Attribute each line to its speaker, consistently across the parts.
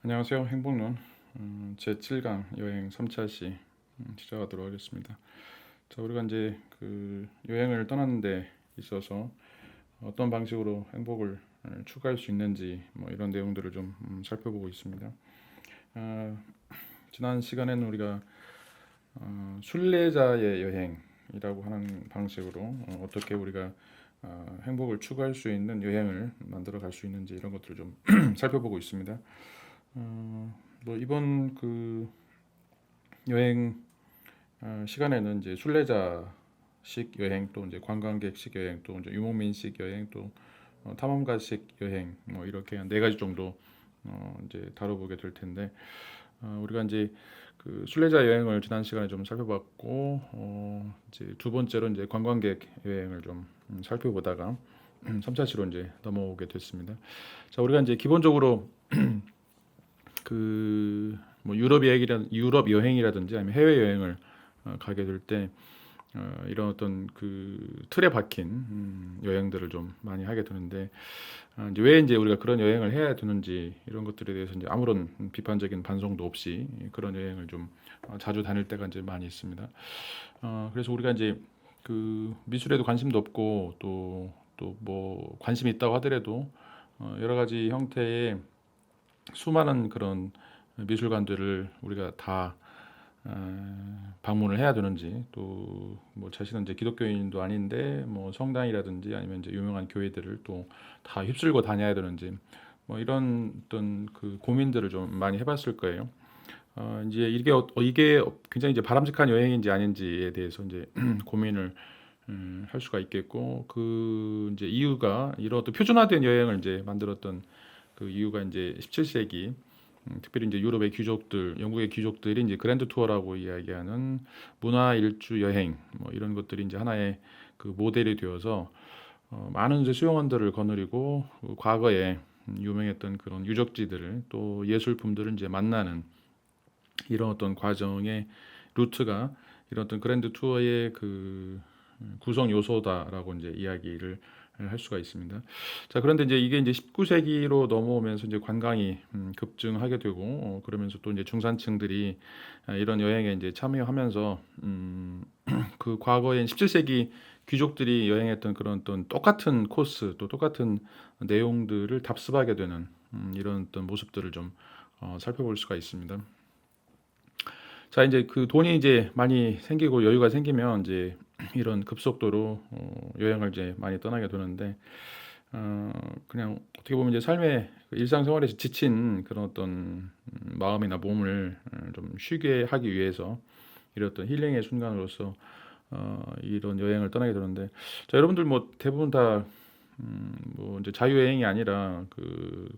Speaker 1: 안녕하세요. 행복론 제 7강 여행 3차 시 시작하도록 하겠습니다. 자, 우리가 이제 그 여행을 떠나는 데 있어서 어떤 방식으로 행복을 추구할 수 있는지 뭐 이런 내용들을 좀 살펴보고 있습니다. 아, 지난 시간에는 우리가 순례자의 여행이라고 하는 방식으로 어떻게 우리가 행복을 추구할 수 있는 여행을 만들어 갈 수 있는지 이런 것들을 좀 살펴보고 있습니다. 뭐 이번 그 여행 시간에는 이제 순례자식 여행 또 이제 관광객식 여행 또 이제 유목민식 여행 또 탐험가식 여행 뭐 이렇게 한 네 가지 정도 이제 다뤄보게 될 텐데 우리가 이제 그 순례자 여행을 지난 시간에 좀 살펴봤고 이제 두 번째로 이제 관광객 여행을 좀 살펴보다가 3차 시로 이제 넘어오게 됐습니다. 자, 우리가 이제 기본적으로 그 뭐 유럽 여행이라든지 아니면 해외 여행을 가게 될 때 이런 어떤 그 틀에 박힌 여행들을 좀 많이 하게 되는데 이제 왜 이제 우리가 그런 여행을 해야 되는지 이런 것들에 대해서 이제 아무런 비판적인 반성도 없이 그런 여행을 좀 자주 다닐 때가 이제 많이 있습니다. 그래서 우리가 이제 그 미술에도 관심도 없고 또 뭐 관심이 있다고 하더라도 여러 가지 형태의 수많은 그런 미술관들을 우리가 다 방문을 해야 되는지 또 뭐 자신은 이제 기독교인도 아닌데 뭐 성당이라든지 아니면 이제 유명한 교회들을 또 다 휩쓸고 다녀야 되는지 뭐 이런 어떤 그 고민들을 좀 많이 해봤을 거예요. 이제 이게 굉장히 이제 바람직한 여행인지 아닌지에 대해서 이제 고민을 할 수가 있겠고 그 이제 이유가 이런 어떤 표준화된 여행을 이제 만들었던 그 이유가 이제 17세기 특별히 이제 유럽의 귀족들, 영국의 귀족들이 이제 그랜드 투어라고 이야기하는 문화 일주 여행 뭐 이런 것들이 이제 하나의 그 모델이 되어서 많은 이제 수용원들을 거느리고 그 과거에 유명했던 그런 유적지들을 또 예술품들을 이제 만나는 이런 어떤 과정의 루트가 이런 어떤 그랜드 투어의 그 구성 요소다라고 이제 이야기를 할 수가 있습니다. 자, 그런데 이제 이게 이제 19세기로 넘어오면서 이제 관광이 급증하게 되고 그러면서 또 이제 중산층들이 이런 여행에 이제 참여하면서 그 과거엔 17세기 귀족들이 여행했던 그런 어떤 똑같은 코스 또 똑같은 내용들을 답습하게 되는 이런 어떤 모습들을 좀 살펴볼 수가 있습니다. 자, 이제 그 돈이 이제 많이 생기고 여유가 생기면 이제 이런 급속도로 여행을 이제 많이 떠나게 되는데 그냥 어떻게 보면 이제 삶의 그 일상생활에서 지친 그런 어떤 마음이나 몸을 좀 쉬게 하기 위해서 이런 어떤 힐링의 순간으로서 이런 여행을 떠나게 되는데 자, 여러분들 뭐 대부분 다 뭐 이제 자유여행이 아니라 그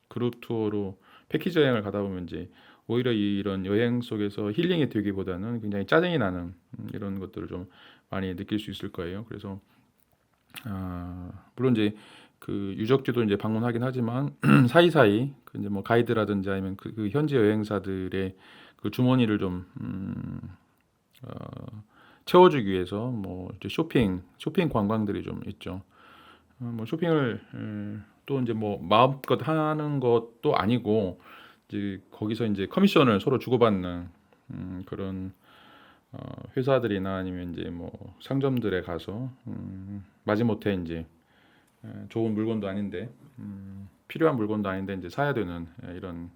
Speaker 1: 그룹 투어로 패키지 여행을 가다 보면 이제 오히려 이런 여행 속에서 힐링이 되기보다는 굉장히 짜증이 나는 이런 것들을 좀 많이 느낄 수 있을 거예요. 그래서 물론 이제 그 유적지도 이제 방문하긴 하지만 사이사이 그 이제 뭐 가이드라든지 아니면 그 현지 여행사들의 그 주머니를 좀 채워주기 위해서 뭐 이제 쇼핑 관광들이 좀 있죠. 뭐 쇼핑을 또 이제 뭐 마음껏 하는 것도 아니고 이제 거기서 이제 커미션을 서로 주고받는 그런 회사들이나 아니면 이제 뭐 상점들에 가서 마지못해 이제 좋은 물건도 아닌데 필요한 물건도 아닌데 이제 사야 되는 이런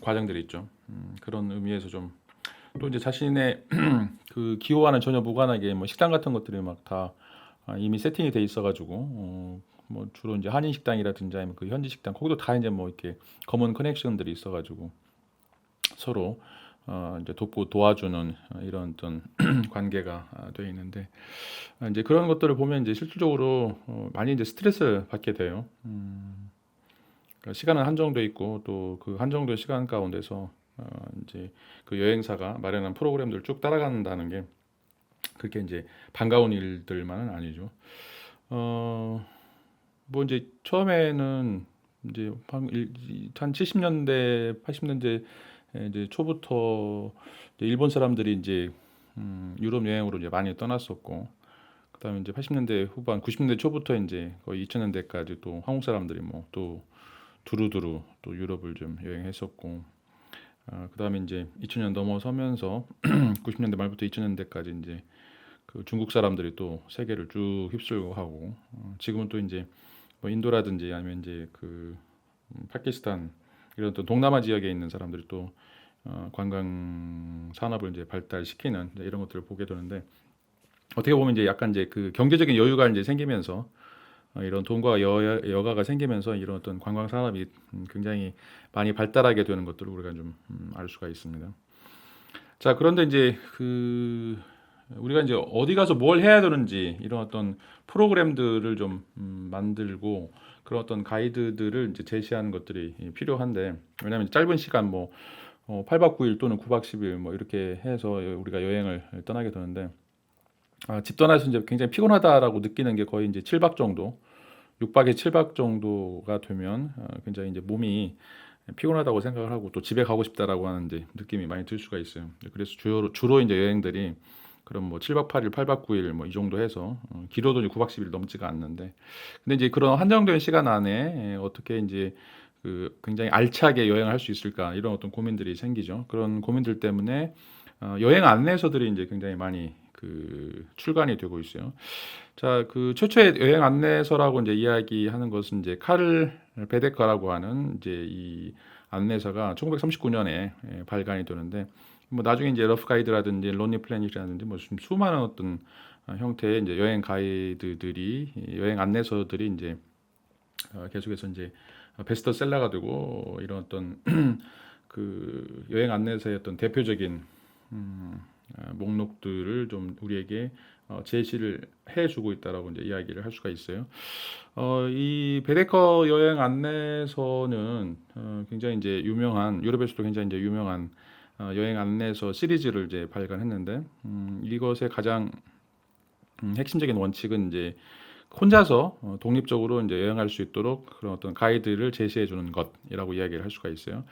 Speaker 1: 과정들이 있죠. 그런 의미에서 좀 또 이제 자신의 그 기호와는 전혀 무관하게 뭐 식당 같은 것들이 막 다 이미 세팅이 돼 있어가지고 뭐 주로 이제 한인 식당이라든지 아니면 그 현지 식당 거기도 다 이제 뭐 이렇게 검은 커넥션들이 있어가지고 서로 이제 돕고 도와주는 이런 어떤 관계가 되어 있는데 이제 그런 것들을 보면 이제 실질적으로 많이 이제 스트레스 받게 돼요. 그러니까 시간은 한정돼 있고 또 그 한정된 시간 가운데서 이제 그 여행사가 마련한 프로그램들 쭉 따라간다는 게 그게 이제 반가운 일들만은 아니죠. 어, 뭐 이제 처음에는 이제 한 70년대, 80년대 이제 초부터 이제 일본 사람들이 이제 유럽 여행으로 이제 많이 떠났었고, 그다음에 이제 80년대 후반, 90년대 초부터 이제 거의 2000년대까지 또 한국 사람들이 뭐 또 두루두루 또 유럽을 좀 여행했었고, 그다음에 이제 2000년 넘어서면서 90년대 말부터 2000년대까지 이제 그 중국 사람들이 또 세계를 쭉 휩쓸고 하고, 지금은 또 이제 뭐 인도라든지 아니면 이제 그 파키스탄 이런 또 동남아 지역에 있는 사람들이 또 관광 산업을 이제 발달시키는 이제 이런 것들을 보게 되는데, 어떻게 보면 이제 약간 이제 그 경제적인 여유가 이제 생기면서 이런 돈과 여가가 생기면서 이런 어떤 관광 산업이 굉장히 많이 발달하게 되는 것들을 우리가 좀 알 수가 있습니다. 자, 그런데 이제 그 우리가 이제 어디 가서 뭘 해야 되는지 이런 어떤 프로그램들을 좀 만들고 그런 어떤 가이드들을 이제 제시하는 것들이 필요한데, 왜냐하면 짧은 시간 뭐 8박 9일 또는 9박 10일 뭐 이렇게 해서 우리가 여행을 떠나게 되는데, 집 떠나서 이제 굉장히 피곤하다라고 느끼는 게 거의 이제 7박 정도, 6박에 7박 정도가 되면 굉장히 이제 몸이 피곤하다고 생각을 하고 또 집에 가고 싶다라고 하는 이제 느낌이 많이 들 수가 있어요. 그래서 주로 이제 여행들이 그럼 뭐 7박 8일, 8박 9일 뭐 이 정도 해서 길어도 이제 9박 10일 넘지가 않는데, 근데 이제 그런 한정된 시간 안에 어떻게 이제 그 굉장히 알차게 여행을 할 수 있을까 이런 어떤 고민들이 생기죠. 그런 고민들 때문에 여행 안내서들이 이제 굉장히 많이 그 출간이 되고 있어요. 자, 그 최초의 여행 안내서라고 이제 이야기하는 것은 이제 카를 베데커라고 하는 이제 이 안내서가 1939년에 발간이 되는데, 뭐 나중에 이제 러프 가이드라든지 론리 플래닛이라든지 뭐 수많은 어떤 형태의 이제 여행 가이드들이, 여행 안내서들이 이제 계속해서 이제 베스트셀러가 되고, 이런 어떤 그 여행 안내서의 어떤 대표적인 목록들을 좀 우리에게 제시를 해주고 있다라고 이제 이야기를 할 수가 있어요. 이 베데커 여행 안내서는 굉장히 이제 유명한, 유럽에서도 굉장히 이제 유명한 여행 안내서 시리즈를 이제 발간했는데, 이것의 가장 핵심적인 원칙은 이제 혼자서 독립적으로 이제 여행할 수 있도록 그런 어떤 가이드를 제시해 주는 것이라고 이야기를 할 수가 있어요.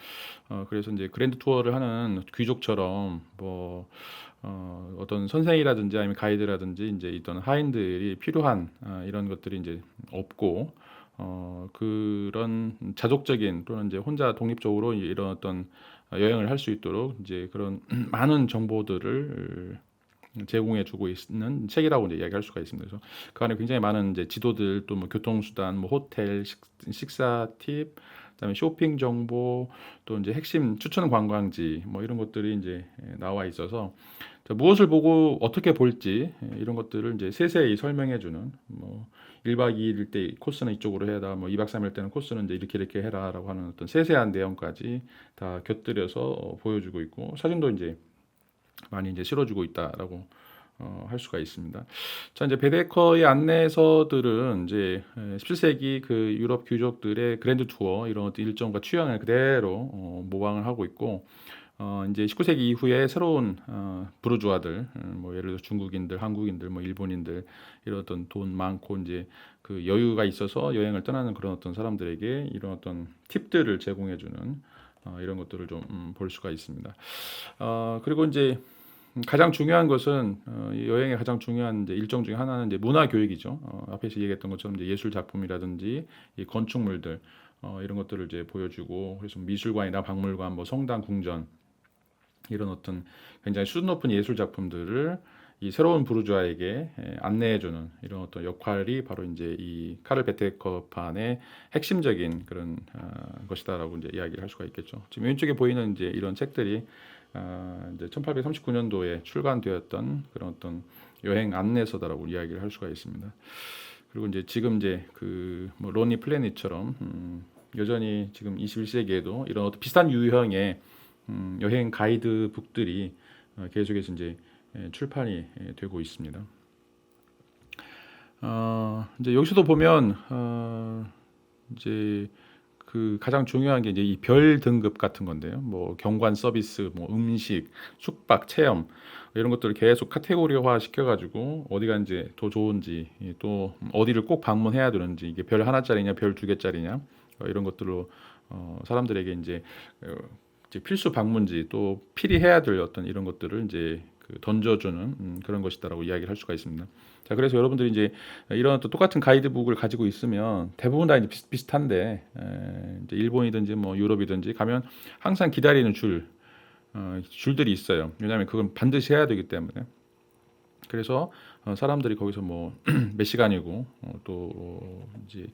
Speaker 1: 그래서 이제 그랜드 투어를 하는 귀족처럼 뭐 어떤 선생이라든지 아니면 가이드라든지 이제 있던 하인들이 필요한 이런 것들이 이제 없고, 그런 자족적인 또는 이제 혼자 독립적으로 이런 어떤 여행을 할 수 있도록 이제 그런 많은 정보들을 제공해 주고 있는 책이라고 이제 이야기할 수가 있습니다. 그래서 그 안에 굉장히 많은 이제 지도들, 또 뭐 교통수단, 뭐 호텔, 식사 팁, 그다음에 쇼핑 정보, 또 이제 핵심 추천 관광지 뭐 이런 것들이 이제 나와 있어서 무엇을 보고 어떻게 볼지 이런 것들을 이제 세세히 설명해 주는, 뭐 1박 2일일 때 코스는 이쪽으로 해라, 뭐 2박 3일 때는 코스는 이제 이렇게 해라라고 하는 어떤 세세한 내용까지 다 곁들여서 보여주고 있고, 사진도 이제 많이 이제 실어주고 있다라고 할 수가 있습니다. 자, 이제 베데커의 안내서들은 이제 17세기 그 유럽 귀족들의 그랜드 투어 이런 어떤 일정과 취향을 그대로 모방을 하고 있고, 이제 19세기 이후에 새로운 부르주아들, 뭐 예를 들어 중국인들, 한국인들, 뭐 일본인들, 이런 어떤 돈 많고 이제 그 여유가 있어서 여행을 떠나는 그런 어떤 사람들에게 이런 어떤 팁들을 제공해주는 이런 것들을 좀 볼 수가 있습니다. 그리고 이제 가장 중요한 것은 이 여행의 가장 중요한 이제 일정 중에 하나는 이제 문화 교육이죠. 앞에서 얘기했던 것처럼 이제 예술 작품이라든지 이 건축물들 이런 것들을 이제 보여주고, 그래서 미술관이나 박물관, 뭐 성당, 궁전 이런 어떤 굉장히 수준 높은 예술 작품들을 이 새로운 부르주아에게 안내해주는 이런 어떤 역할이 바로 이제 이 카를 베테커판의 핵심적인 그런 것이다라고 이제 이야기를 할 수가 있겠죠. 지금 왼쪽에 보이는 이제 이런 책들이 이제 1839년도에 출간되었던 그런 어떤 여행 안내서다라고 이야기를 할 수가 있습니다. 그리고 이제 지금 이제 그뭐 로니 플래닛처럼 여전히 지금 21세기에도 이런 어떤 비슷한 유형의 여행 가이드북들이 계속해서 이제 출판이 되고 있습니다. 이제 여기서도 보면 이제 그 가장 중요한 게 이제 이 별 등급 같은 건데요. 뭐 경관 서비스, 뭐 음식, 숙박, 체험 이런 것들을 계속 카테고리화 시켜가지고 어디가 이제 더 좋은지, 또 어디를 꼭 방문해야 되는지, 이게 별 하나짜리냐, 별 두 개짜리냐 이런 것들로 사람들에게 이제 필수 방문지, 또 필히 해야 될 어떤 이런 것들을 이제 던져주는 그런 것이다라고 이야기를 할 수가 있습니다. 자, 그래서 여러분들이 이제 이런 또 똑같은 가이드북을 가지고 있으면 대부분 다 이제 비슷비슷한데 이제 일본이든지 뭐 유럽이든지 가면 항상 기다리는 줄들이 있어요. 왜냐하면 그건 반드시 해야 되기 때문에. 그래서 사람들이 거기서 뭐 몇 시간이고 또 이제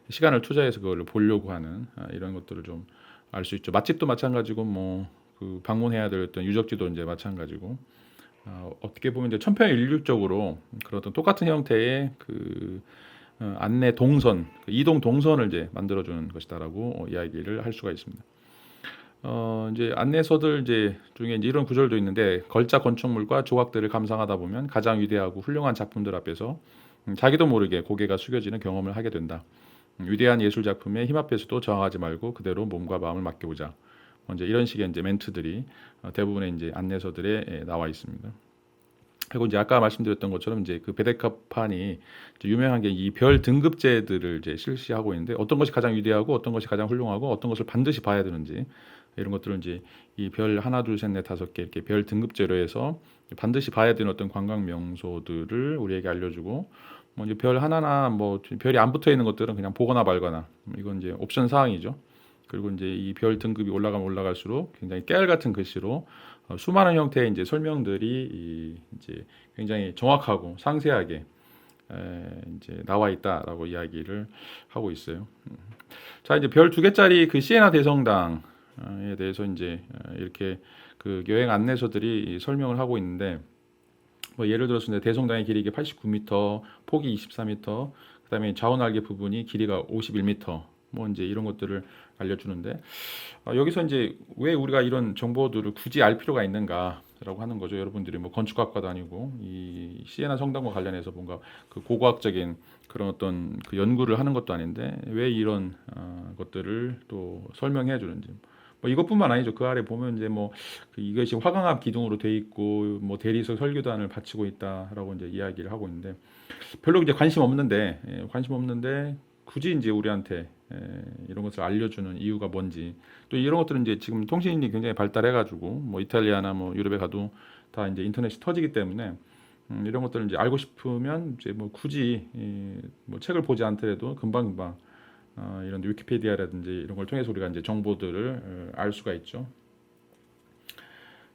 Speaker 1: 시간을 투자해서 그걸 보려고 하는 이런 것들을 좀 알 수 있죠. 맛집도 마찬가지고 뭐 그 방문해야 될 어떤 유적지도 이제 마찬가지고 어떻게 보면 이제 천편일률적으로 그런 어떤 똑같은 형태의 안내 동선, 이동 동선을 이제 만들어주는 것이다라고 이야기를 할 수가 있습니다. 이제 안내서들 이제 중에 이제 이런 구절도 있는데 걸작 건축물과 조각들을 감상하다 보면 가장 위대하고 훌륭한 작품들 앞에서 자기도 모르게 고개가 숙여지는 경험을 하게 된다. 위대한 예술 작품에 힘 앞에서도 저항하지 말고 그대로 몸과 마음을 맡겨보자. 이제 이런 식의 이제 멘트들이 대부분의 이제 안내서들에 나와 있습니다. 그리고 이제 아까 말씀드렸던 것처럼 이제 그 베데카판이 유명한 게 이 별 등급제들을 이제 실시하고 있는데 어떤 것이 가장 위대하고 어떤 것이 가장 훌륭하고 어떤 것을 반드시 봐야 되는지 이런 것들을 이제 이 별 하나 둘 셋 넷 다섯 개 이렇게 별 등급제로 해서 반드시 봐야 되는 어떤 관광 명소들을 우리에게 알려주고 뭐 이제 별 하나나 뭐 별이 안 붙어 있는 것들은 그냥 보거나 말거나 이건 이제 옵션 사항이죠. 그리고 이제 이 별 등급이 올라가면 올라갈수록 굉장히 깨알 같은 글씨로 수많은 형태의 이제 설명들이 이제 굉장히 정확하고 상세하게 이제 나와 있다라고 이야기를 하고 있어요. 자, 이제 별 2개짜리 그 시에나 대성당에 대해서 이제 이렇게 그 여행 안내서들이 설명을 하고 있는데 뭐 예를 들어서 이제 대성당의 길이가 89m, 폭이 24m, 그다음에 좌우 날개 부분이 길이가 51m, 뭐 이제 이런 것들을 알려주는데 여기서 이제 왜 우리가 이런 정보들을 굳이 알 필요가 있는가라고 하는 거죠. 여러분들이 뭐 건축학과도 아니고 이 시에나 성당과 관련해서 뭔가 그 고고학적인 그런 어떤 그 연구를 하는 것도 아닌데 왜 이런 것들을 또 설명해 주는지. 뭐 이것뿐만 아니죠. 그 아래 보면 이제 뭐 이것이 화강암 기둥으로 돼 있고 뭐 대리석 설교단을 바치고 있다라고 이제 이야기를 하고 있는데 별로 이제 관심 없는데 굳이 이제 우리한테 이런 것을 알려주는 이유가 뭔지 또 이런 것들은 이제 지금 통신이 굉장히 발달해가지고 뭐 이탈리아나 뭐 유럽에 가도 다 이제 인터넷이 터지기 때문에 이런 것들을 이제 알고 싶으면 이제 뭐 굳이 뭐 책을 보지 않더라도 금방 이런 위키피디아라든지 이런 걸 통해서 우리가 이제 정보들을 알 수가 있죠.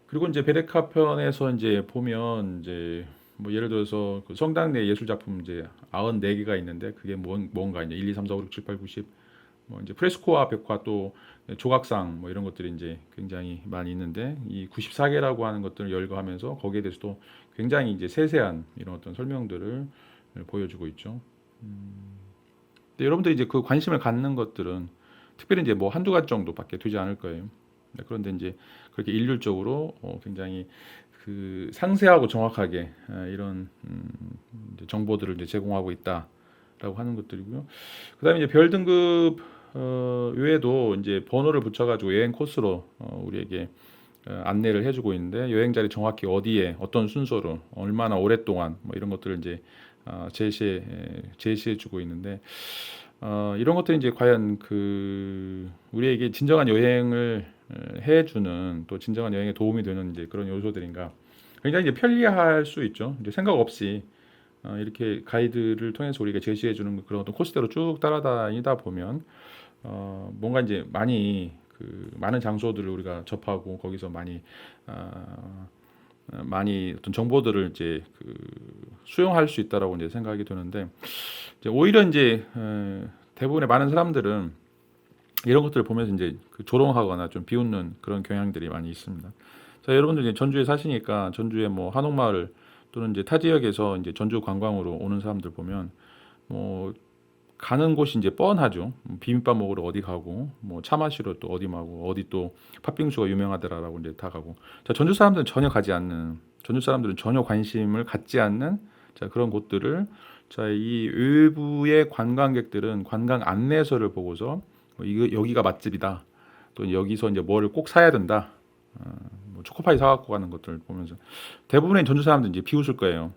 Speaker 1: 그리고 이제 베데카 편에서 이제 보면 이제 뭐 예를 들어서 그 성당 내 예술 작품 이제 94개가 있는데 그게 뭔가 이제 1, 2, 3, 4, 5, 6, 7, 8, 90 뭐 이제 프레스코와 벽화 또 조각상 뭐 이런 것들이 이제 굉장히 많이 있는데 이 94개라고 하는 것들을 열거하면서 거기에 대해서도 굉장히 이제 세세한 이런 어떤 설명들을 보여주고 있죠. 근데 여러분들이 이제 그 관심을 갖는 것들은 특별히 이제 뭐 한두 가지 정도밖에 되지 않을 거예요. 그런데 이제 그렇게 일률적으로 굉장히 그 상세하고 정확하게 이런 이제 정보들을 이제 제공하고 있다라고 하는 것들이고요. 그다음에 이제 별 등급 외에도 이제 번호를 붙여가지고 여행 코스로 우리에게 안내를 해주고 있는데 여행자리 정확히 어디에 어떤 순서로 얼마나 오랫동안 뭐 이런 것들을 이제 제시해주고 있는데 이런 것들이 이제 과연 그 우리에게 진정한 여행을 해주는 또 진정한 여행에 도움이 되는 이제 그런 요소들인가 굉장히 이제 편리할 수 있죠. 이제 생각 없이 이렇게 가이드를 통해서 우리가 제시해주는 그런 어떤 코스대로 쭉 따라다니다 보면 뭔가 이제 많은 장소들을 우리가 접하고 거기서 많이 어떤 정보들을 이제 수용할 수 있다라고 이제 생각이 드는데 이제 오히려 이제 대부분의 많은 사람들은 이런 것들을 보면서 이제 조롱하거나 좀 비웃는 그런 경향들이 많이 있습니다. 자, 여러분들 이제 전주에 사시니까 전주에 뭐 한옥마을 또는 이제 타 지역에서 이제 전주 관광으로 오는 사람들 보면 뭐 가는 곳이 이제 뻔하죠. 비빔밥 먹으러 어디 가고 뭐 차 마시러 또 어디 가고 어디 또 팥빙수가 유명하더라라고 이제 다 가고. 자, 전주 사람들은 전혀 관심을 갖지 않는 자, 그런 곳들을 자, 이 외부의 관광객들은 관광 안내서를 보고서 이거 여기가 맛집이다. 또 여기서 이제 뭐를 꼭 사야 된다. 뭐 초코파이 사갖고 가는 것들 보면서 대부분의 전주 사람들은 이제 비웃을 거예요.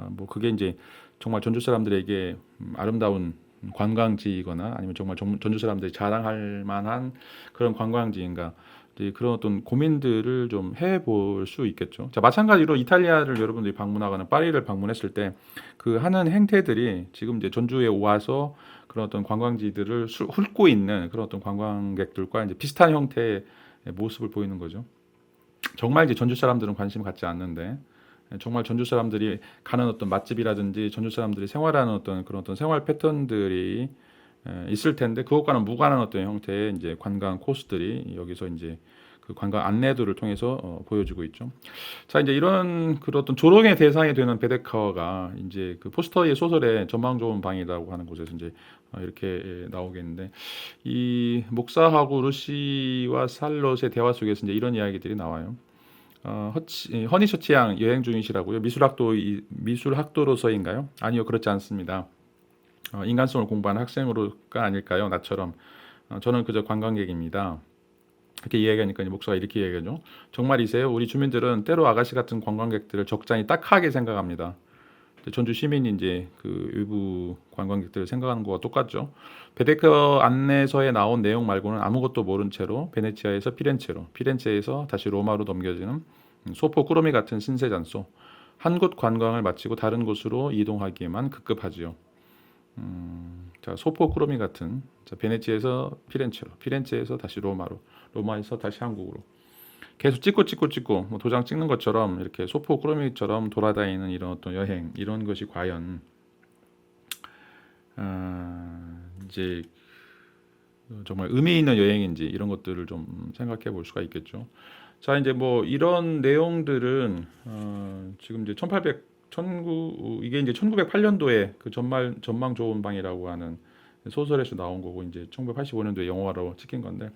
Speaker 1: 뭐 그게 이제 정말 전주 사람들에게 아름다운 관광지이거나 아니면 정말 전주 사람들이 자랑할 만한 그런 관광지인가 이제 그런 어떤 고민들을 좀 해볼 수 있겠죠. 자, 마찬가지로 이탈리아를 여러분들이 방문하거나 파리를 방문했을 때 그 하는 행태들이 지금 이제 전주에 와서 그런 어떤 관광지들을 훑고 있는 그런 어떤 관광객들과 이제 비슷한 형태의 모습을 보이는 거죠. 정말 이제 전주 사람들은 관심 갖지 않는데 정말 전주 사람들이 가는 어떤 맛집이라든지 전주 사람들이 생활하는 어떤 그런 어떤 생활 패턴들이 있을 텐데 그것과는 무관한 어떤 형태의 이제 관광 코스들이 여기서 이제 그 관광 안내도를 통해서 보여주고 있죠. 자, 이제 이런 그런 어떤 조롱의 대상이 되는 베데커가 이제 그 포스터의 소설의 전망 좋은 방이라고 하는 곳에서 이제 이렇게 나오겠는데 이 목사하고 루시와 살롯의 대화 속에서 이제 이런 이야기들이 나와요. 허니셔츠양 여행 중이시라고요? 미술학도로서인가요? 아니요, 그렇지 않습니다. 인간성을 공부하는 학생으로가 아닐까요? 나처럼. 저는 그저 관광객입니다. 이렇게 이야기하니까 이제 목사가 이렇게 이야기하죠. 정말이세요? 우리 주민들은 때로 아가씨 같은 관광객들을 적잖이 딱하게 생각합니다. 전주 시민이 이제 그 일부 관광객들을 생각하는 거와 똑같죠. 베데커 안내서에 나온 내용 말고는 아무것도 모른 채로 베네치아에서 피렌체로, 피렌체에서 다시 로마로 넘겨지는 소포 꾸러미 같은 신세잔소. 한 곳 관광을 마치고 다른 곳으로 이동하기에만 급급하지요. 자, 소포 꾸러미 같은 자, 베네치아에서 피렌체로, 피렌체에서 다시 로마로, 로마에서 다시 한국으로 계속 찍고 뭐 도장 찍는 것처럼 이렇게 소포 꾸러미처럼 돌아다니는 이런 어떤 여행 이런 것이 과연 이제 정말 의미 있는 여행인지 이런 것들을 좀 생각해 볼 수가 있겠죠. 자, 이제 뭐 이런 내용들은 지금 이제 19 이게 이제 1908년도에 그 전망 좋은 방이라고 하는 소설에서 나온 거고 이제 1985년도에 영화로 찍힌 건데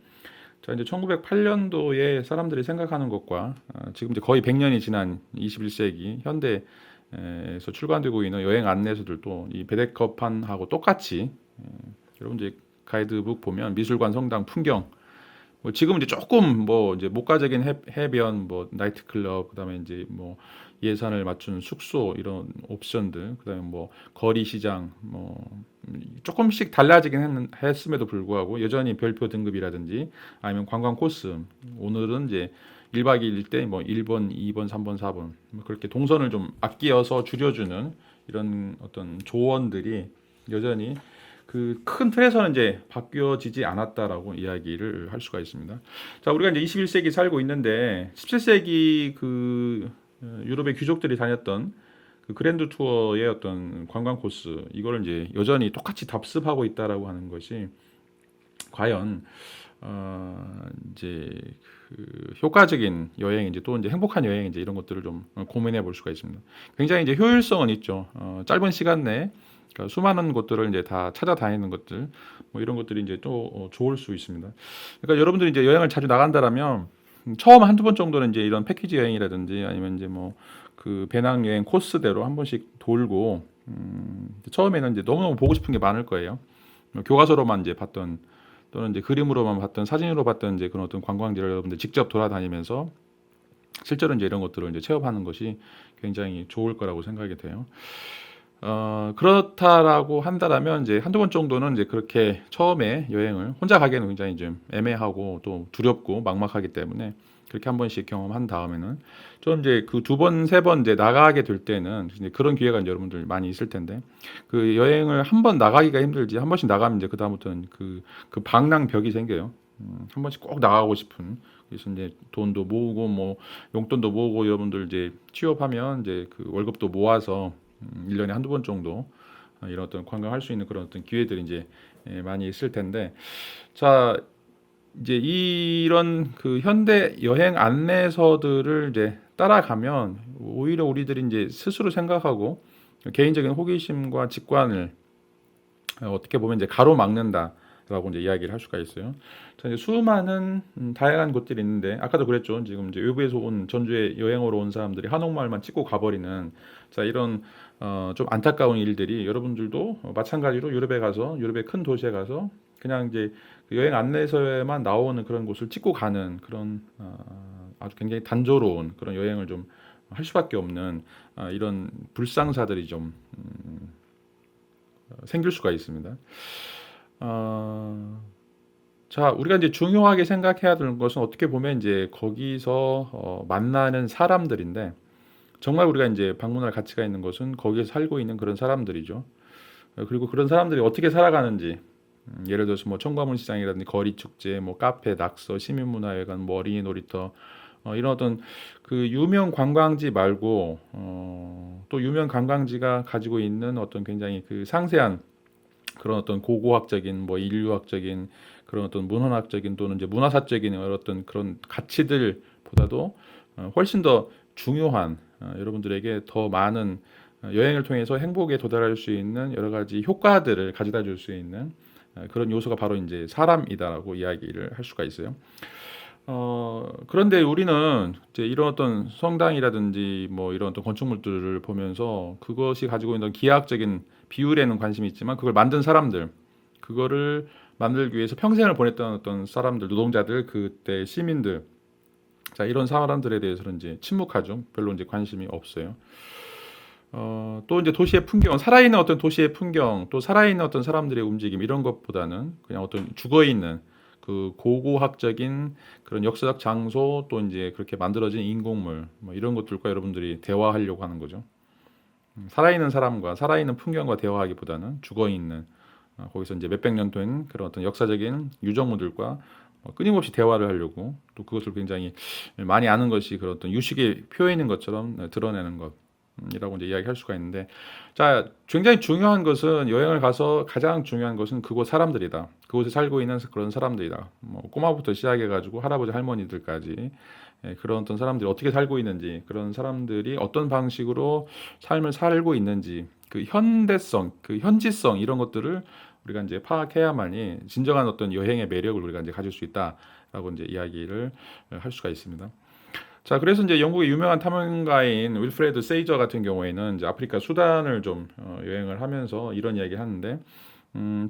Speaker 1: 자, 이제 1908년도에 사람들이 생각하는 것과 지금 이제 거의 100년이 지난 21세기 현대에서 출간되고 있는 여행 안내서들도 이 베데커판하고 똑같이 여러분 이제 가이드북 보면 미술관, 성당, 풍경 뭐 지금 이제 조금 뭐 이제 목가적인 해변, 뭐 나이트클럽, 그다음에 이제 뭐 예산을 맞춘 숙소 이런 옵션들, 그다음에 뭐 거리 시장 뭐 조금씩 달라지긴 했음에도 불구하고 여전히 별표 등급이라든지 아니면 관광 코스 오늘은 이제 1박 2일 때 뭐 1번, 2번, 3번, 4번 뭐 그렇게 동선을 좀 아끼어서 줄여주는 이런 어떤 조언들이 여전히 그 큰 틀에서는 이제 바뀌어지지 않았다라고 이야기를 할 수가 있습니다. 자, 우리가 이제 21세기 살고 있는데 17세기 그 유럽의 귀족들이 다녔던 그 그랜드 투어의 어떤 관광 코스 이거를 이제 여전히 똑같이 답습하고 있다라고 하는 것이 과연 이제 그 효과적인 여행인지 또 이제 행복한 여행인지 이런 것들을 좀 고민해 볼 수가 있습니다. 굉장히 이제 효율성은 있죠. 짧은 시간 내에 그러니까 수많은 곳들을 이제 다 찾아다니는 것들, 뭐 이런 것들이 이제 또 좋을 수 있습니다. 그러니까 여러분들이 이제 여행을 자주 나간다라면 처음 한두 번 정도는 이제 이런 패키지 여행이라든지 아니면 이제 뭐 그 배낭 여행 코스대로 한 번씩 돌고 처음에는 이제 너무너무 보고 싶은 게 많을 거예요. 교과서로만 이제 봤던 또는 이제 그림으로만 봤던 사진으로 봤던 이제 그런 어떤 관광지를 여러분들 직접 돌아다니면서 실제로 이제 이런 것들을 이제 체험하는 것이 굉장히 좋을 거라고 생각이 돼요. 그렇다라고 한다라면 이제 한두 번 정도는 이제 그렇게 처음에 여행을 혼자 가기에는 굉장히 좀 애매하고 또 두렵고 막막하기 때문에 그렇게 한 번씩 경험한 다음에는 좀 이제 그 두 번, 세 번 이제 나가게 될 때는 이제 그런 기회가 이제 여러분들 많이 있을 텐데 그 여행을 한 번 나가기가 힘들지 한 번씩 나가면 이제 그다음부터는 그 방랑벽이 생겨요. 한 번씩 꼭 나가고 싶은 그래서 이제 돈도 모으고 뭐 용돈도 모으고 여러분들 이제 취업하면 이제 그 월급도 모아서 1년에 한두 번 정도 이런 어떤 관광할 수 있는 그런 어떤 기회들이 이제 많이 있을 텐데 자 이제 이런 그 현대 여행 안내서들을 이제 따라가면 오히려 우리들이 이제 스스로 생각하고 개인적인 호기심과 직관을 어떻게 보면 이제 가로막는다라고 이제 이야기를 할 수가 있어요. 자, 이제 수많은 다양한 곳들이 있는데 아까도 그랬죠. 지금 이제 외부에서 온 전주에 여행으로 온 사람들이 한옥마을만 찍고 가버리는 자 이런 좀 안타까운 일들이 여러분들도 마찬가지로 유럽에 가서 유럽의 큰 도시에 가서 그냥 이제 그 여행 안내서에만 나오는 그런 곳을 찍고 가는 그런 아주 굉장히 단조로운 그런 여행을 좀 할 수밖에 없는 이런 불상사들이 좀 생길 수가 있습니다. 자, 우리가 이제 중요하게 생각해야 되는 것은 어떻게 보면 이제 거기서 만나는 사람들인데 정말 우리가 이제 방문할 가치가 있는 것은 거기에 살고 있는 그런 사람들이죠. 그리고 그런 사람들이 어떻게 살아가는지 예를 들어서 뭐 청과문 시장이라든지 거리 축제, 뭐 카페, 낙서, 시민문화회관, 뭐 어린이 놀이터 이런 어떤 그 유명 관광지 말고 또 유명 관광지가 가지고 있는 어떤 굉장히 그 상세한 그런 어떤 고고학적인 뭐 인류학적인 그런 어떤 문헌학적인 또는 이제 문화사적인 어떤 그런 가치들보다도 훨씬 더 중요한 여러분들에게 더 많은 여행을 통해서 행복에 도달할 수 있는 여러 가지 효과들을 가져다 줄 수 있는 그런 요소가 바로 이제 사람이다라고 이야기를 할 수가 있어요. 그런데 우리는 이제 이런 어떤 성당이라든지 뭐 이런 어떤 건축물들을 보면서 그것이 가지고 있는 기하학적인 비율에는 관심이 있지만 그걸 만든 사람들, 그거를 만들기 위해서 평생을 보냈던 어떤 사람들, 노동자들, 그때 시민들, 자 이런 사람들에 대해서는 이제 침묵하죠. 별로 이제 관심이 없어요. 또 이제 도시의 풍경, 살아있는 어떤 도시의 풍경, 또 살아있는 어떤 사람들의 움직임 이런 것보다는 그냥 어떤 죽어 있는 그 고고학적인 그런 역사적 장소 또 이제 그렇게 만들어진 인공물 뭐 이런 것들과 여러분들이 대화하려고 하는 거죠. 살아있는 사람과 살아있는 풍경과 대화하기보다는 죽어 있는 거기서 이제 몇백 년 된 그런 어떤 역사적인 유적물들과 끊임없이 대화를 하려고 또 그것을 굉장히 많이 아는 것이 그런 어떤 유식의 표현인 것처럼 드러내는 것. 이라고 이제 이야기할 수가 있는데, 자 굉장히 중요한 것은 여행을 가서 가장 중요한 것은 그곳 사람들이다. 그곳에 살고 있는 그런 사람들이다. 뭐 꼬마부터 시작해가지고 할아버지 할머니들까지 그런 어떤 사람들이 어떻게 살고 있는지, 그런 사람들이 어떤 방식으로 삶을 살고 있는지, 그 현대성, 그 현지성 이런 것들을 우리가 이제 파악해야만이 진정한 어떤 여행의 매력을 우리가 이제 가질 수 있다라고 이제 이야기를 할 수가 있습니다. 자, 그래서 이제 영국의 유명한 탐험가인 윌프레드 세이저 같은 경우에는 이제 아프리카 수단을 좀 여행을 하면서 이런 이야기 하는데,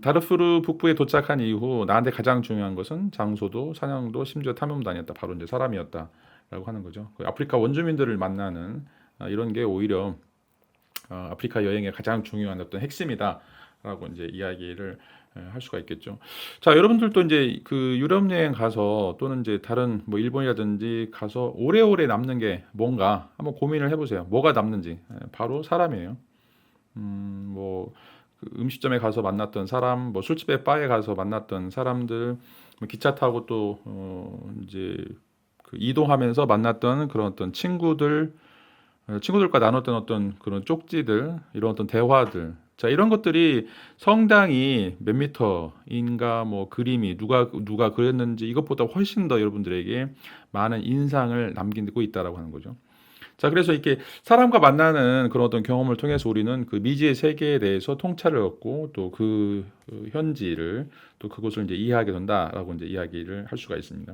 Speaker 1: 다르푸르 북부에 도착한 이후 나한테 가장 중요한 것은 장소도 사냥도 심지어 탐험도 아니었다. 바로 이제 사람이었다라고 하는 거죠. 그 아프리카 원주민들을 만나는 이런 게 오히려 아프리카 여행의 가장 중요한 어떤 핵심이다라고 이제 이야기를 할 수가 있겠죠. 자, 여러분들도 이제 그 유럽 여행 가서 또는 이제 다른 뭐 일본이라든지 가서 오래오래 남는 게 뭔가 한번 고민을 해보세요. 뭐가 남는지. 바로 사람이에요. 뭐 음식점에 가서 만났던 사람, 뭐 술집에 바에 가서 만났던 사람들, 뭐 기차 타고 또 이제 그 이동하면서 만났던 그런 어떤 친구들, 친구들과 나눴던 어떤 그런 쪽지들, 이런 어떤 대화들. 자, 이런 것들이 성당이 몇 미터인가, 뭐 그림이 누가 그렸는지 이것보다 훨씬 더 여러분들에게 많은 인상을 남기고 있다라고 하는 거죠. 자, 그래서 이렇게 사람과 만나는 그런 어떤 경험을 통해서 우리는 그 미지의 세계에 대해서 통찰을 얻고 또 그 현지를 또 그것을 이제 이해하게 된다라고 이제 이야기를 할 수가 있습니다.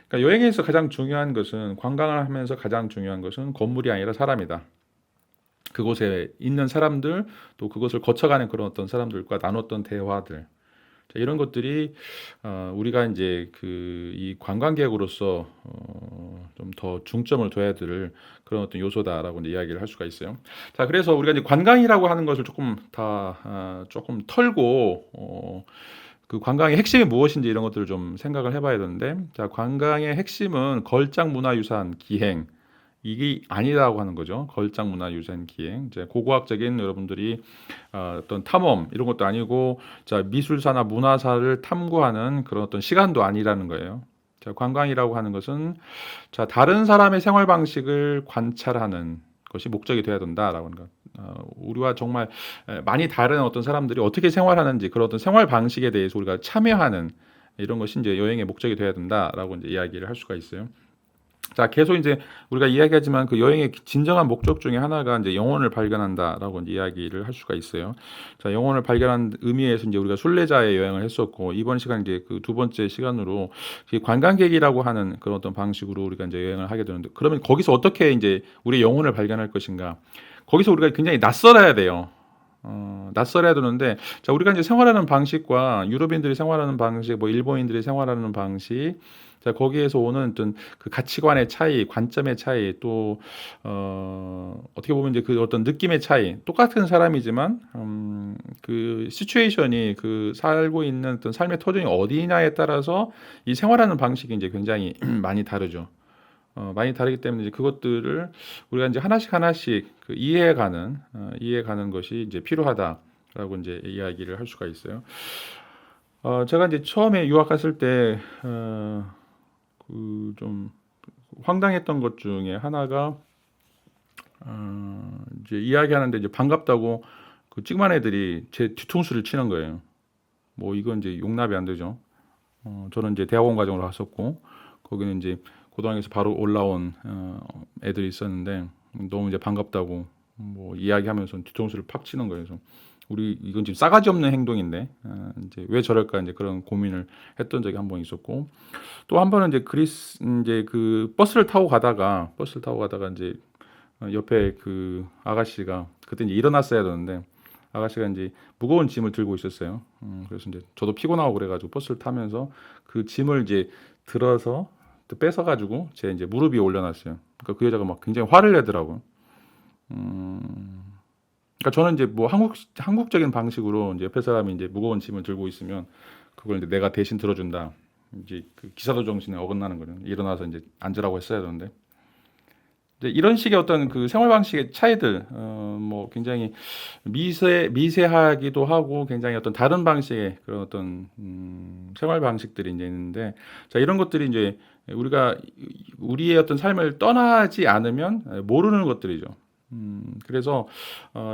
Speaker 1: 그러니까 여행에서 가장 중요한 것은, 관광을 하면서 가장 중요한 것은 건물이 아니라 사람이다. 그곳에 있는 사람들, 또 그것을 거쳐가는 그런 어떤 사람들과 나눴던 대화들, 자, 이런 것들이 우리가 이제 그 이 관광객으로서 좀 더 중점을 둬야 될 그런 어떤 요소다라고 이제 이야기를 할 수가 있어요. 자, 그래서 우리가 이제 관광이라고 하는 것을 조금 조금 털고 그 관광의 핵심이 무엇인지 이런 것들을 좀 생각을 해봐야 되는데, 자, 관광의 핵심은 걸작 문화유산 기행 이게 아니라고 하는 거죠. 걸작 문화유산 기행, 이제 고고학적인 여러분들이 어떤 탐험 이런 것도 아니고, 자 미술사나 문화사를 탐구하는 그런 어떤 시간도 아니라는 거예요. 자, 관광이라고 하는 것은 자 다른 사람의 생활 방식을 관찰하는 것이 목적이 되어야 된다라고 하는 것. 우리와 정말 많이 다른 어떤 사람들이 어떻게 생활하는지, 그런 어떤 생활 방식에 대해서 우리가 참여하는 이런 것이 이제 여행의 목적이 되어야 된다라고 이제 이야기를 할 수가 있어요. 자, 계속 이제 우리가 이야기하지만 그 여행의 진정한 목적 중에 하나가 이제 영혼을 발견한다라고 이제 이야기를 할 수가 있어요. 자, 영혼을 발견한 의미에서 이제 우리가 순례자의 여행을 했었고, 이번 시간 이제 그 두 번째 시간으로 관광객이라고 하는 그런 어떤 방식으로 우리가 이제 여행을 하게 되는데, 그러면 거기서 어떻게 이제 우리의 영혼을 발견할 것인가? 거기서 우리가 굉장히 낯설어야 돼요. 낯설어야 되는데, 자, 우리가 이제 생활하는 방식과 유럽인들이 생활하는 방식, 뭐 일본인들이 생활하는 방식, 자, 거기에서 오는 어떤 그 가치관의 차이, 관점의 차이, 또 어떻게 보면 이제 그 어떤 느낌의 차이, 똑같은 사람이지만 그 시츄에이션이 그 살고 있는 어떤 삶의 터전이 어디냐에 따라서 이 생활하는 방식이 이제 굉장히 많이 다르죠. 많이 다르기 때문에 이제 그것들을 우리가 이제 하나씩 하나씩 그 이해해가는 것이 이제 필요하다라고 이제 이야기를 할 수가 있어요. 제가 이제 처음에 유학 갔을 때, 그 좀 황당했던 것 중에 하나가, 이제 이야기하는데 이제 반갑다고 그 찌그만 애들이 제 뒤통수를 치는 거예요. 뭐 이건 이제 용납이 안 되죠. 저는 이제 대학원 과정으로 갔었고, 거기는 이제 고등학교에서 바로 올라온 애들이 있었는데, 너무 이제 반갑다고 뭐 이야기하면서 뒤통수를 팍 치는 거예요. 그래서 우리 이건 지금 싸가지 없는 행동인데, 이제 왜 저럴까 이제 그런 고민을 했던 적이 한 번 있었고, 또 한 번은 이제 이제 그 버스를 타고 가다가 이제 옆에 그 아가씨가 그때 이제 일어났어야 되는데, 아가씨가 이제 무거운 짐을 들고 있었어요. 그래서 이제 저도 피곤하고 그래가지고 버스를 타면서 그 짐을 이제 들어서 또 뺏어가지고 제 이제 무릎 위에 올려놨어요. 그러니까 그 여자가 막 굉장히 화를 내더라고요. 그러니까 저는 이제 뭐 한국적인 방식으로 이제 옆에 사람이 이제 무거운 짐을 들고 있으면 그걸 이제 내가 대신 들어준다. 이제 그 기사도 정신에 어긋나는 거는 일어나서 이제 앉으라고 했어야 되는데, 이제 이런 식의 어떤 그 생활 방식의 차이들, 뭐 굉장히 미세하기도 하고 굉장히 어떤 다른 방식의 그런 어떤 생활 방식들이 이제 있는데, 자, 이런 것들이 이제 우리가 우리의 어떤 삶을 떠나지 않으면 모르는 것들이죠. 그래서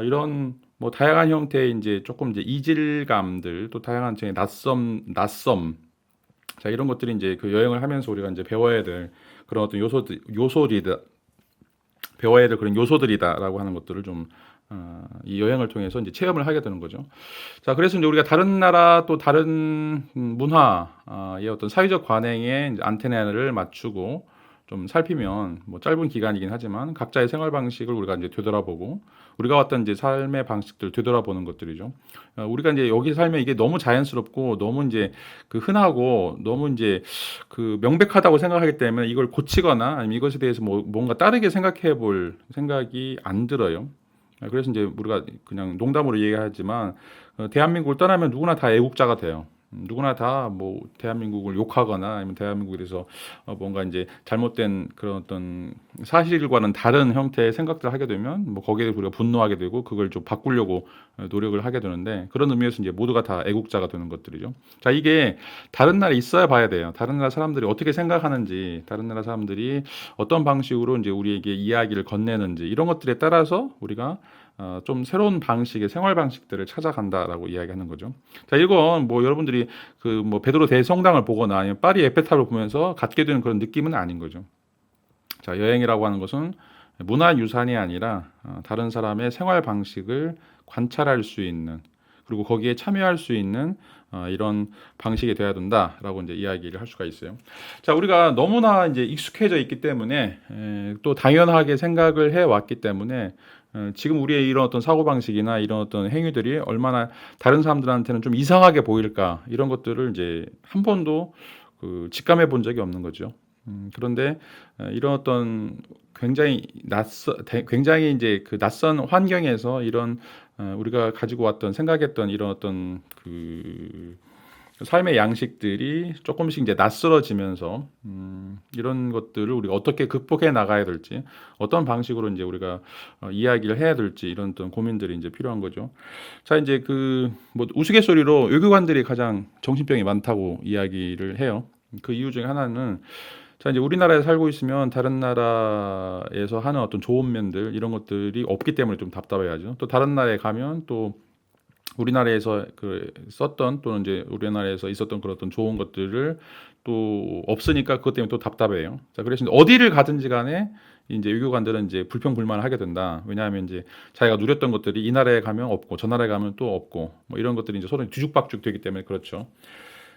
Speaker 1: 이런 뭐 다양한 형태의 이제 조금 이제 이질감들, 또 다양한 제 낯섦, 자, 이런 것들이 이제 그 여행을 하면서 우리가 이제 배워야 될 그런 어떤 요소들이다, 배워야 될 그런 요소들이다라고 하는 것들을 좀 이 여행을 통해서 이제 체험을 하게 되는 거죠. 자, 그래서 이제 우리가 다른 나라 또 다른 문화의 어떤 사회적 관행에 이제 안테나를 맞추고 좀 살피면, 뭐 짧은 기간이긴 하지만 각자의 생활 방식을 우리가 이제 되돌아보고 우리가 왔던 이제 삶의 방식들 되돌아보는 것들이죠. 우리가 이제 여기 살면 이게 너무 자연스럽고 너무 이제 그 흔하고 너무 이제 그 명백하다고 생각하기 때문에 이걸 고치거나 아니면 이것에 대해서 뭐 뭔가 다르게 생각해 볼 생각이 안 들어요. 그래서 이제 우리가 그냥 농담으로 얘기하지만 대한민국을 떠나면 누구나 다 애국자가 돼요. 누구나 다 뭐 대한민국을 욕하거나 아니면 대한민국에 대해서 뭔가 이제 잘못된 그런 어떤 사실과는 다른 형태의 생각들을 하게 되면 뭐 거기에 우리가 분노하게 되고 그걸 좀 바꾸려고 노력을 하게 되는데, 그런 의미에서 이제 모두가 다 애국자가 되는 것들이죠. 자, 이게 다른 나라에 있어야 봐야 돼요. 다른 나라 사람들이 어떻게 생각하는지, 다른 나라 사람들이 어떤 방식으로 이제 우리에게 이야기를 건네는지, 이런 것들에 따라서 우리가 좀 새로운 방식의 생활 방식들을 찾아간다라고 이야기하는 거죠. 자, 이건 뭐 여러분들이 그 뭐 베드로 대성당을 보거나 아니면 파리 에펠탑을 보면서 갖게 되는 그런 느낌은 아닌 거죠. 자, 여행이라고 하는 것은 문화유산이 아니라 다른 사람의 생활 방식을 관찰할 수 있는, 그리고 거기에 참여할 수 있는 이런 방식이 돼야 된다라고 이제 이야기를 할 수가 있어요. 자, 우리가 너무나 이제 익숙해져 있기 때문에 또 당연하게 생각을 해 왔기 때문에 지금 우리의 이런 어떤 사고 방식이나 이런 어떤 행위들이 얼마나 다른 사람들한테는 좀 이상하게 보일까, 이런 것들을 이제 한 번도 그 직감해 본 적이 없는 거죠. 그런데 이런 어떤 굉장히 이제 그 낯선 환경에서 이런 우리가 가지고 왔던 생각했던 이런 어떤 그 삶의 양식들이 조금씩 이제 낯설어지면서 이런 것들을 우리가 어떻게 극복해 나가야 될지, 어떤 방식으로 이제 우리가 이야기를 해야 될지, 이런 어떤 고민들이 이제 필요한 거죠. 자, 이제 그 뭐 우스갯소리로 외교관들이 가장 정신병이 많다고 이야기를 해요. 그 이유 중에 하나는, 자, 이제 우리나라에 살고 있으면 다른 나라에서 하는 어떤 좋은 면들, 이런 것들이 없기 때문에 좀 답답해하죠. 또 다른 나라에 가면 또 우리나라에서 그 썼던, 또는 이제 우리나라에서 있었던 그런 어떤 좋은 것들을 또 없으니까 그것 때문에 또 답답해요. 자, 그래서 어디를 가든지 간에 이제 외교관들은 이제 불평불만을 하게 된다. 왜냐하면 이제 자기가 누렸던 것들이 이 나라에 가면 없고 저 나라에 가면 또 없고, 뭐 이런 것들이 이제 서로 뒤죽박죽 되기 때문에 그렇죠.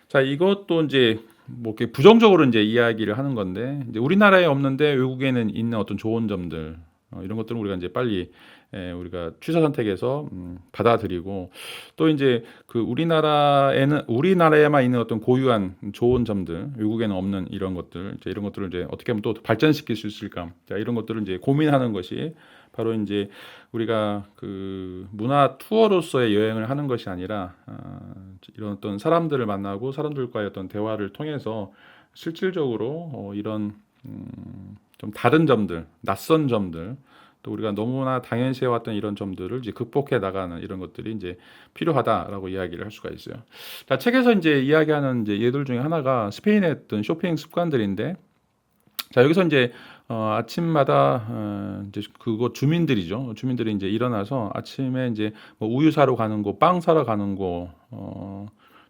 Speaker 1: 자, 이것도 이제 뭐 이렇게 부정적으로 이제 이야기를 하는 건데, 이제 우리나라에 없는데 외국에는 있는 어떤 좋은 점들, 이런 것들은 우리가 이제 빨리 우리가 취사 선택해서 받아들이고 또 이제 그 우리나라에만 있는 어떤 고유한 좋은 점들, 외국에는 없는 이런 것들, 이제 이런 것들을 이제 어떻게 하면 또 발전시킬 수 있을까? 자, 이런 것들을 이제 고민하는 것이 바로 이제 우리가 그 문화 투어로서의 여행을 하는 것이 아니라 이런 어떤 사람들을 만나고 사람들과의 어떤 대화를 통해서 실질적으로 이런 좀 다른 점들, 낯선 점들, 또 우리가 너무나 당연시해 왔던 이런 점들을 이제 극복해 나가는 이런 것들이 이제 필요하다라고 이야기를 할 수가 있어요. 자, 책에서 이제 이야기하는 이제 예들 중에 하나가 스페인의 어떤 쇼핑 습관들인데, 자, 여기서 이제 아침마다 이제 그곳 주민들이죠. 주민들이 이제 일어나서 아침에 이제 뭐 우유 사러 가는 거, 빵 사러 가는 거,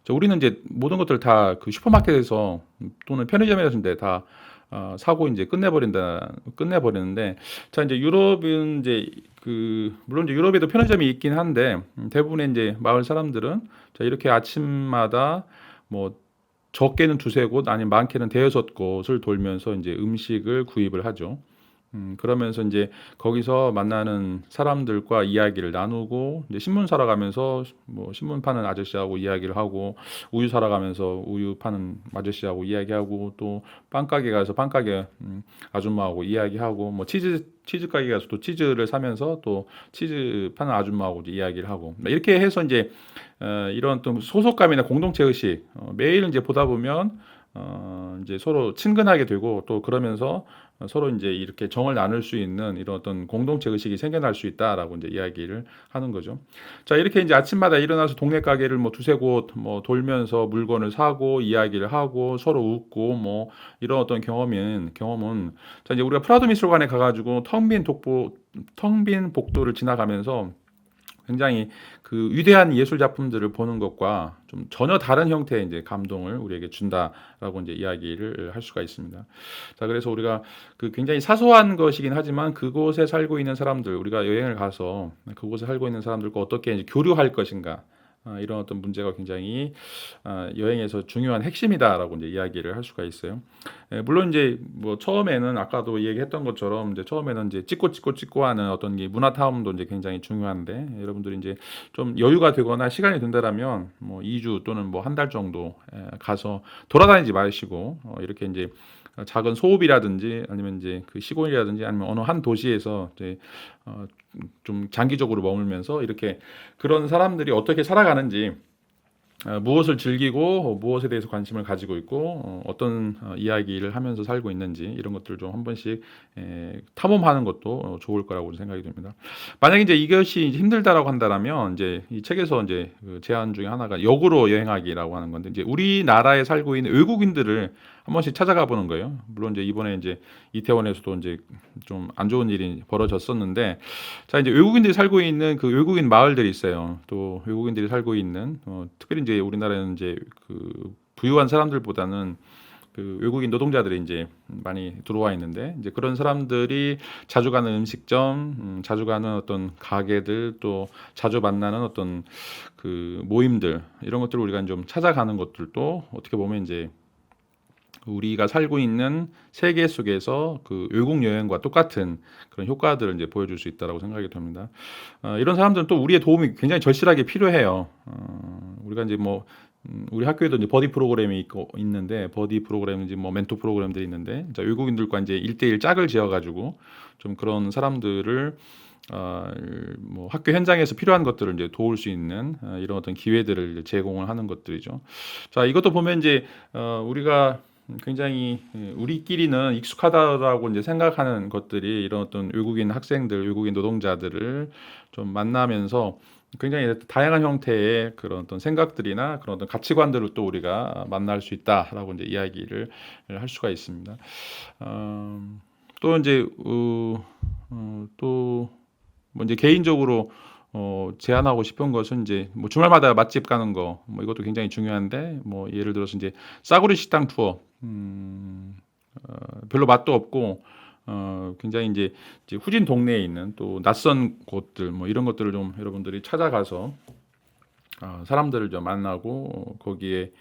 Speaker 1: 우리는 이제 모든 것들 다 그 슈퍼마켓에서 또는 편의점에서 다 사고 이제 끝내버리는데, 자, 이제 유럽은 이제 그 물론 이제 유럽에도 편의점이 있긴 한데 대부분의 이제 마을 사람들은 자, 이렇게 아침마다 뭐 적게는 두세 곳 아니면 많게는 대여섯 곳을 돌면서 이제 음식을 구입을 하죠. 그러면서 이제 거기서 만나는 사람들과 이야기를 나누고 이제 신문 사러 가면서 뭐 신문 파는 아저씨하고 이야기를 하고 우유 사러 가면서 우유 파는 아저씨하고 이야기하고 또 빵가게 가서 빵가게 아줌마하고 이야기하고 뭐 치즈 가게 가서 또 치즈를 사면서 또 치즈 파는 아줌마하고 이제 이야기를 하고 이렇게 해서 이제 이런 또 소속감이나 공동체 의식 매일 이제 보다 보면 이제 서로 친근하게 되고 또 그러면서 서로 이제 이렇게 정을 나눌 수 있는 이런 어떤 공동체 의식이 생겨날 수 있다라고 이제 이야기를 하는 거죠. 자, 이렇게 이제 아침마다 일어나서 동네 가게를 뭐 두세 곳 뭐 돌면서 물건을 사고 이야기를 하고 서로 웃고 뭐 이런 어떤 경험은 자, 이제 우리가 프라도 미술관에 가가지고 텅 빈 복도를 지나가면서 굉장히 그 위대한 예술 작품들을 보는 것과 좀 전혀 다른 형태의 이제 감동을 우리에게 준다라고 이제 이야기를 할 수가 있습니다. 자, 그래서 우리가 그 굉장히 사소한 것이긴 하지만 그곳에 살고 있는 사람들, 우리가 여행을 가서 그곳에 살고 있는 사람들과 어떻게 이제 교류할 것인가, 이런 어떤 문제가 굉장히 여행에서 중요한 핵심이다라고 이제 이야기를 할 수가 있어요. 물론 이제 뭐 처음에는 아까도 얘기했던 것처럼 이제 처음에는 이제 찍고 하는 어떤 게 문화 탐험도 이제 굉장히 중요한데 여러분들이 이제 좀 여유가 되거나 시간이 된다라면 뭐 2주 또는 뭐 한 달 정도 가서 돌아다니지 마시고 이렇게 이제 작은 소읍이라든지 아니면 이제 그 시골이라든지 아니면 어느 한 도시에서 이제 좀 장기적으로 머물면서 이렇게 그런 사람들이 어떻게 살아가는지 무엇을 즐기고 무엇에 대해서 관심을 가지고 있고 어떤 이야기를 하면서 살고 있는지 이런 것들을 좀 한 번씩 탐험하는 것도 좋을 거라고 생각이 듭니다. 만약에 이제 이것이 힘들다라고 한다면 이제 이 책에서 이제 그 제안 중에 하나가 역으로 여행하기라고 하는 건데 이제 우리나라에 살고 있는 외국인들을 한 번씩 찾아가 보는 거예요. 물론 이제 이번에 이제 이태원에서도 이제 좀 안 좋은 일이 벌어졌었는데 자, 이제 외국인들이 살고 있는 그 외국인 마을들이 있어요. 또 외국인들이 살고 있는 특별히 이제 우리나라는 이제 그 부유한 사람들보다는 그 외국인 노동자들이 이제 많이 들어와 있는데 이제 그런 사람들이 자주 가는 음식점, 자주 가는 어떤 가게들, 또 자주 만나는 어떤 그 모임들 이런 것들을 우리가 좀 찾아가는 것들도 어떻게 보면 이제 우리가 살고 있는 세계 속에서 그 외국 여행과 똑같은 그런 효과들을 이제 보여줄 수 있다라고 생각이 듭니다. 이런 사람들은 또 우리의 도움이 굉장히 절실하게 필요해요. 우리가 이제 뭐 우리 학교에도 이제 버디 프로그램이 있는데 버디 프로그램인지 뭐 멘토 프로그램들이 있는데 자, 외국인들과 이제 1대1 짝을 지어가지고 좀 그런 사람들을 뭐 학교 현장에서 필요한 것들을 이제 도울 수 있는 이런 어떤 기회들을 이제 제공을 하는 것들이죠. 자, 이것도 보면 이제 우리가 굉장히 우리끼리는 익숙하다라고 이제 생각하는 것들이 이런 어떤 외국인 학생들, 외국인 노동자들을 좀 만나면서 굉장히 다양한 형태의 그런 어떤 생각들이나 그런 어떤 가치관들을 또 우리가 만날 수 있다라고 이제 이야기를 할 수가 있습니다. 또 이제 또 뭐 이제 개인적으로 제안하고 싶은 것은 이제 뭐 주말마다 맛집 가는 거 뭐 이것도 굉장히 중요한데 뭐 예를 들어서 이제 싸구려 식당 투어 별로 맛도 없고 굉장히 이제 후진 동네에 있는 또 낯선 곳들 뭐 이런 것들을 좀 여러분들이 찾아가서 사람들을 좀 만나고 거기에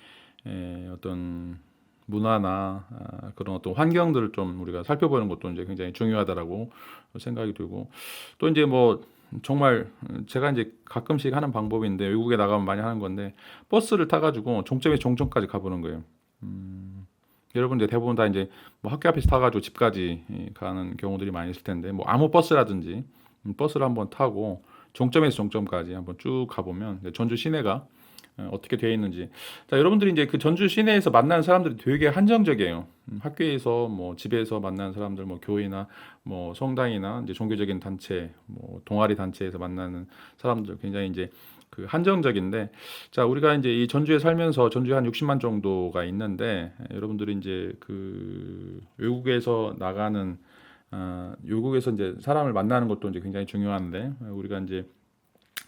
Speaker 1: 어떤 문화나 그런 어떤 환경들을 좀 우리가 살펴보는 것도 이제 굉장히 중요하다라고 생각이 들고 또 이제 뭐 정말 제가 이제 가끔씩 하는 방법인데 외국에 나가면 많이 하는 건데 버스를 타가지고 종점에서 종점까지 가보는 거예요. 여러분들 대부분 다 이제 뭐 학교 앞에서 타가지고 집까지 가는 경우들이 많이 있을 텐데 뭐 아무 버스라든지 버스를 한번 타고 종점에서 종점까지 한번 쭉 가보면 전주 시내가 어떻게 되어 있는지. 자, 여러분들이 이제 그 전주 시내에서 만나는 사람들이 되게 한정적이에요. 학교에서 뭐 집에서 만나는 사람들, 뭐 교회나 뭐 성당이나 이제 종교적인 단체, 뭐 동아리 단체에서 만나는 사람들 굉장히 이제 그 한정적인데, 자, 우리가 이제 이 전주에 살면서 전주에 한 60만 정도가 있는데, 여러분들이 이제 그 외국에서 나가는 외국에서 이제 사람을 만나는 것도 이제 굉장히 중요한데, 우리가 이제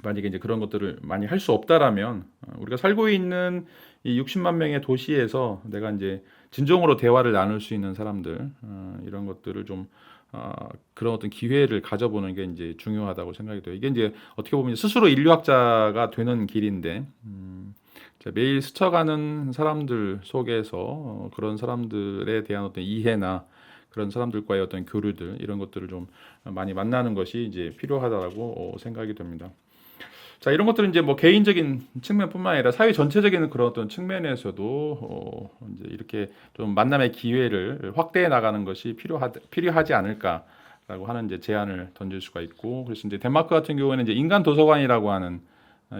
Speaker 1: 만약에 이제 그런 것들을 많이 할 수 없다라면 우리가 살고 있는 이 60만 명의 도시에서 내가 이제 진정으로 대화를 나눌 수 있는 사람들 이런 것들을 좀 그런 어떤 기회를 가져보는 게 이제 중요하다고 생각이 돼요. 이게 이제 어떻게 보면 스스로 인류학자가 되는 길인데 매일 스쳐가는 사람들 속에서 그런 사람들에 대한 어떤 이해나 그런 사람들과의 어떤 교류들 이런 것들을 좀 많이 만나는 것이 이제 필요하다고 생각이 됩니다. 자, 이런 것들은 이제 뭐 개인적인 측면뿐만 아니라 사회 전체적인 그런 어떤 측면에서도 이제 이렇게 좀 만남의 기회를 확대해 나가는 것이 필요하지 않을까라고 하는 이제 제안을 던질 수가 있고, 그래서 이제 덴마크 같은 경우에는 이제 인간 도서관이라고 하는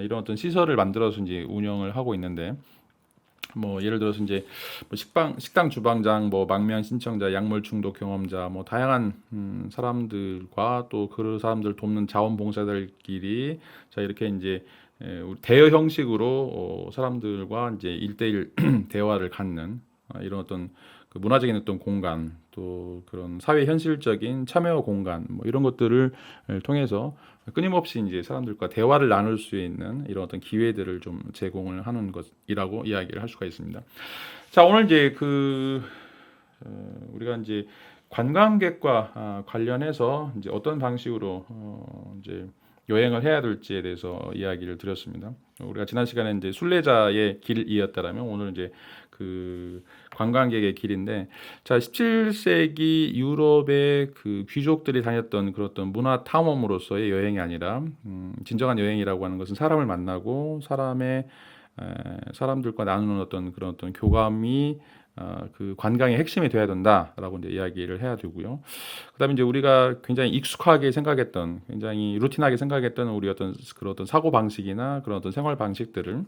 Speaker 1: 이런 어떤 시설을 만들어서 이제 운영을 하고 있는데, 뭐 예를 들어서 이제 뭐 식당 주방장, 뭐 망명 신청자, 약물 중독 경험자, 뭐 다양한 사람들과 또 그 사람들 돕는 자원봉사자들끼리 자 이렇게 이제 대여 형식으로 사람들과 이제 1대1 대화를 갖는 이런 어떤 그 문화적인 어떤 공간 또 그런 사회 현실적인 참여 공간 뭐 이런 것들을 통해서 끊임없이 이제 사람들과 대화를 나눌 수 있는 이런 어떤 기회들을 좀 제공을 하는 것이라고 이야기를 할 수가 있습니다. 자, 오늘 이제 우리가 이제 관광객과 관련해서 이제 어떤 방식으로 이제 여행을 해야 될지에 대해서 이야기를 드렸습니다. 우리가 지난 시간에 이제 순례자의 길이었다라면 오늘 이제 그 관광객의 길인데, 자, 17세기 유럽의 그 귀족들이 다녔던 그런 어떤 문화 탐험으로서의 여행이 아니라 진정한 여행이라고 하는 것은 사람을 만나고 사람들과 나누는 어떤 그런 어떤 교감이 그 관광의 핵심이 돼야 된다라고 이제 이야기를 해야 되고요. 그다음에 이제 우리가 굉장히 익숙하게 생각했던, 굉장히 루틴하게 생각했던 우리 어떤 그런 어떤 사고 방식이나 그런 어떤 생활 방식들을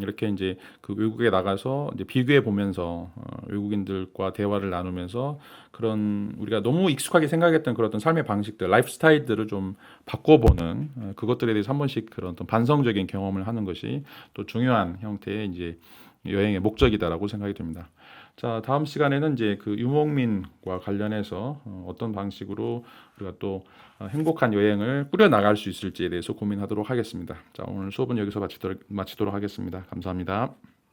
Speaker 1: 이렇게 이제 그 외국에 나가서 이제 비교해 보면서 외국인들과 대화를 나누면서 그런 우리가 너무 익숙하게 생각했던 그런 어떤 삶의 방식들, 라이프 스타일들을 좀 바꿔보는 그것들에 대해서 한 번씩 그런 어떤 반성적인 경험을 하는 것이 또 중요한 형태의 이제 여행의 목적이다라고 생각이 듭니다. 자, 다음 시간에는 이제 그 유목민과 관련해서 어떤 방식으로 우리가 또 행복한 여행을 꾸려 나갈 수 있을지에 대해서 고민하도록 하겠습니다. 자, 오늘 수업은 여기서 마치도록 하겠습니다. 감사합니다.